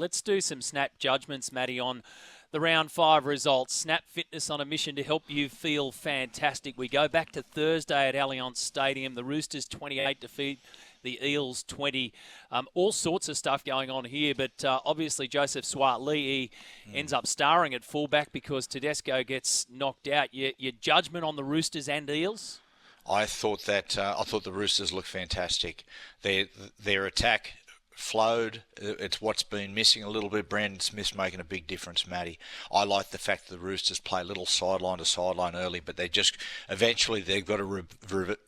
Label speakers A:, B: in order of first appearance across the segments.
A: Let's do some snap judgments, Matty, on the round 5 results. Snap Fitness on a mission to help you feel fantastic. We go back to Thursday at Allianz Stadium. The Roosters 28 defeat the Eels 20. All sorts of stuff going on here, but obviously Joseph Suaalii ends up starring at fullback because Tedesco gets knocked out. Your judgment on the Roosters and Eels?
B: I thought the Roosters looked fantastic. Their attack flowed. It's what's been missing a little bit. Brandon Smith's making a big difference, Matty. I like the fact that the Roosters play a little sideline to sideline early, but eventually they've got to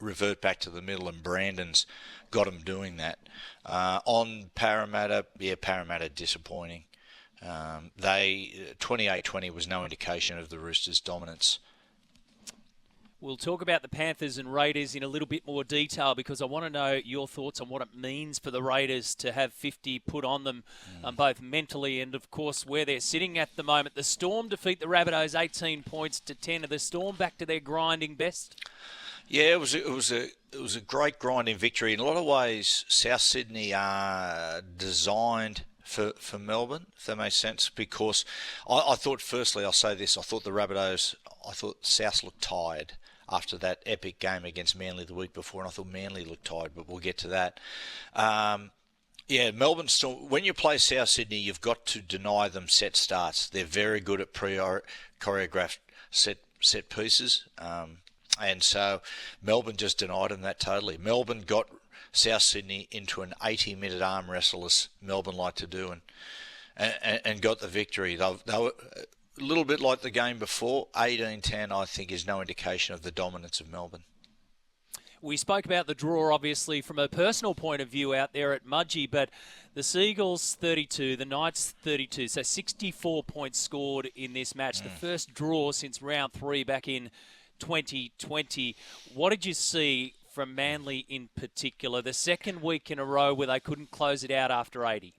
B: revert back to the middle, and Brandon's got them doing that. On Parramatta, Parramatta disappointing. 28-20 was no indication of the Roosters' dominance.
A: We'll talk about the Panthers and Raiders in a little bit more detail because I want to know your thoughts on what it means for the Raiders to have 50 put on them, both mentally and, of course, where they're sitting at the moment. The Storm defeat the Rabbitohs 18 points to 10. Are the Storm back to their grinding best?
B: Yeah, it was a great grinding victory. In a lot of ways, South Sydney are designed for Melbourne, if that makes sense, because I thought, firstly, I'll say this, I thought South looked tired after that epic game against Manly the week before, and I thought Manly looked tired, but we'll get to that. Melbourne Storm, when you play South Sydney, you've got to deny them set starts. They're very good at choreographed set pieces, and so Melbourne just denied them that totally. Melbourne got South Sydney into an 80-minute arm wrestle, as Melbourne like to do, and got the victory. They were a little bit like the game before. 18-10, I think, is no indication of the dominance of Melbourne.
A: We spoke about the draw, obviously, from a personal point of view out there at Mudgee, but the Seagulls 32, the Knights 32, so 64 points scored in this match. The first draw since round 3 back in 2020. What did you see from Manly in particular? The second week in a row where they couldn't close it out after 80.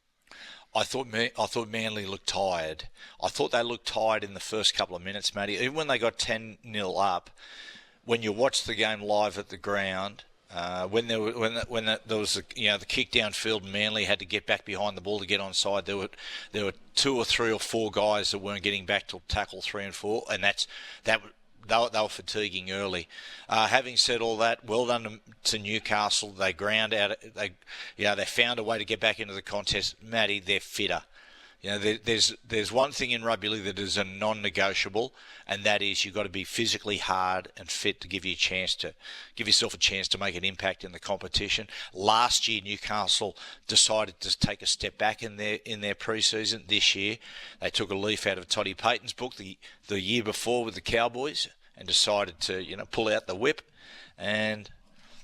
B: I thought Manly looked tired. I thought they looked tired in the first couple of minutes, Matty. Even when they got 10-0 up, when you watched the game live at the ground, when there was the kick downfield, Manly had to get back behind the ball to get onside. There were 2 or 3 or 4 guys that weren't getting back to tackle 3 and 4, and they were fatiguing early. Having said all that, well done to Newcastle. They ground out. They found a way to get back into the contest. Matty, they're fitter. There's one thing in rugby league that is a non-negotiable, and that is you've got to be physically hard and fit to give yourself a chance to make an impact in the competition. Last year, Newcastle decided to take a step back in their pre-season. This year, they took a leaf out of Toddy Payton's book the year before with the Cowboys and decided to pull out the whip, and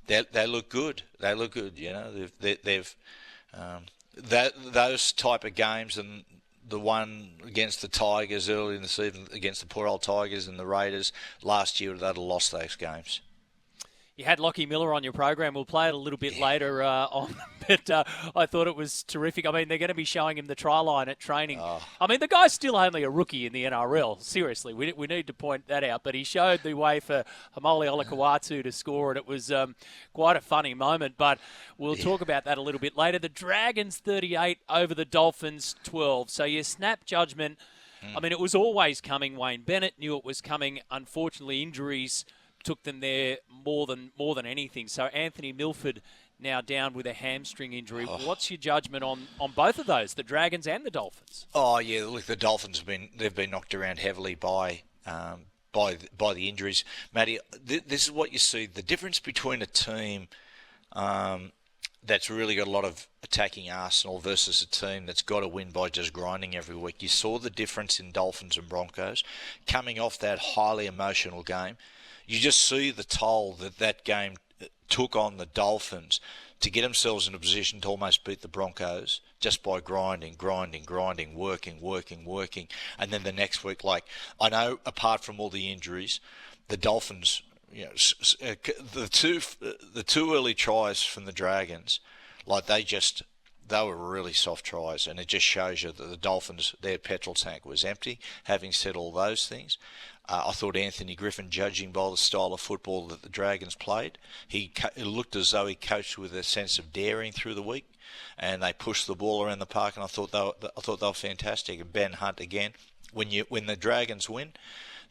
B: they look good. They look good. Those type of games, and the one against the Tigers early in the season, against the poor old Tigers and the Raiders last year, they'd have lost those games.
A: You had Lockie Miller on your program. We'll play it a little bit later on, but I thought it was terrific. I mean, they're going to be showing him the try line at training. I mean, the guy's still only a rookie in the NRL. Seriously, we need to point that out. But he showed the way for Hamoli Olakau'atu to score, and it was quite a funny moment. But we'll talk about that a little bit later. The Dragons 38 over the Dolphins 12. So your snap judgment, I mean, it was always coming. Wayne Bennett knew it was coming. Unfortunately, injuries took them there more than anything. So Anthony Milford now down with a hamstring injury. What's your judgment on both of those, the Dragons and the Dolphins?
B: Oh yeah, look, the Dolphins have been knocked around heavily by the injuries. Matty, this is what you see: the difference between a team that's really got a lot of attacking arsenal versus a team that's got to win by just grinding every week. You saw the difference in Dolphins and Broncos coming off that highly emotional game. You just see the toll that game took on the Dolphins to get themselves in a position to almost beat the Broncos just by grinding, working. And then the next week, I know apart from all the injuries, the Dolphins, the two early tries from the Dragons, they were really soft tries, and it just shows you that the Dolphins, their petrol tank was empty. Having said all those things, I thought Anthony Griffin, judging by the style of football that the Dragons played, it looked as though he coached with a sense of daring through the week. and they pushed the ball around the park, and I thought they were fantastic. And Ben Hunt again. When the Dragons win,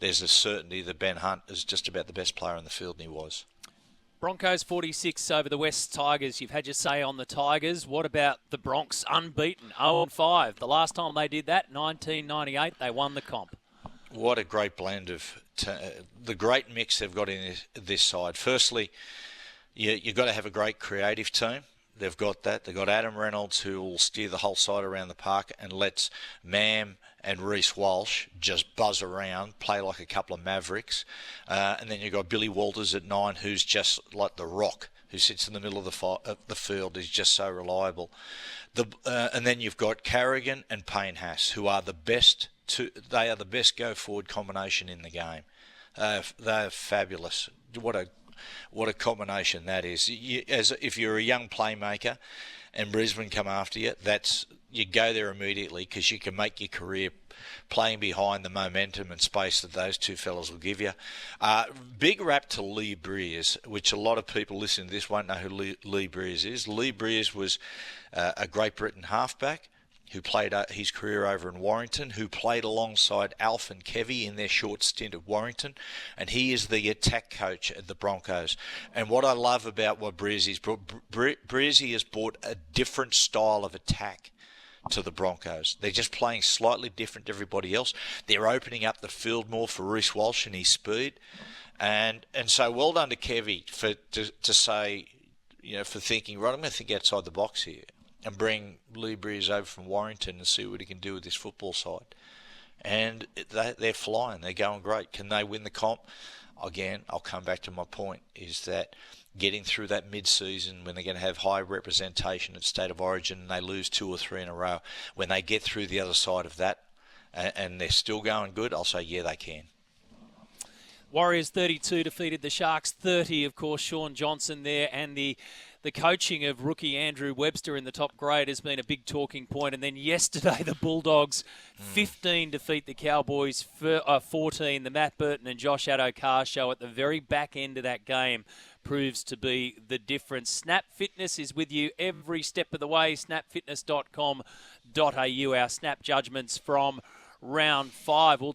B: there's a certainty that Ben Hunt is just about the best player in the field, and he was.
A: Broncos 46 over the West Tigers. You've had your say on the Tigers. What about the Bronx unbeaten, 0-5? The last time they did that, 1998, they won the comp.
B: What a great blend of the great mix they've got in this side. Firstly, you've got to have a great creative team. They've got that. They've got Adam Reynolds, who will steer the whole side around the park and lets Mam and Reece Walsh just buzz around, play like a couple of mavericks. And then you've got Billy Walters at 9, who's just like the rock, who sits in the middle of the field. He's just so reliable. And then you've got Carrigan and Payne Haas, who are the best. They are the best go-forward combination in the game. They're fabulous. What a combination that is. If you're a young playmaker and Brisbane come after you, you go there immediately, because you can make your career playing behind the momentum and space that those two fellas will give you. Big rap to Lee Briers, which a lot of people listening to this won't know who Lee Briers is. Lee Briers was a Great Britain halfback who played his career over in Warrington, who played alongside Alf and Kevy in their short stint at Warrington, and he is the attack coach at the Broncos. And what I love about what Breezy's brought, Breezy has brought a different style of attack to the Broncos. They're just playing slightly different to everybody else. They're opening up the field more for Reece Walsh and his speed. And so well done to Kevy to say, for thinking, right, I'm going to think outside the box here and bring Lee Briers over from Warrington and see what he can do with this football side. And they're flying. They're going great. Can they win the comp? Again, I'll come back to my point, is that getting through that mid-season when they're going to have high representation at State of Origin and they lose 2 or 3 in a row, when they get through the other side of that and they're still going good, I'll say, yeah, they can.
A: Warriors 32 defeated the Sharks 30. Of course, Sean Johnson there, and the coaching of rookie Andrew Webster in the top grade has been a big talking point. And then yesterday, the Bulldogs 15 defeat the Cowboys 14. The Matt Burton and Josh Addo-Carr show at the very back end of that game proves to be the difference. Snap Fitness is with you every step of the way. Snapfitness.com.au. Our snap judgments from round 5. We'll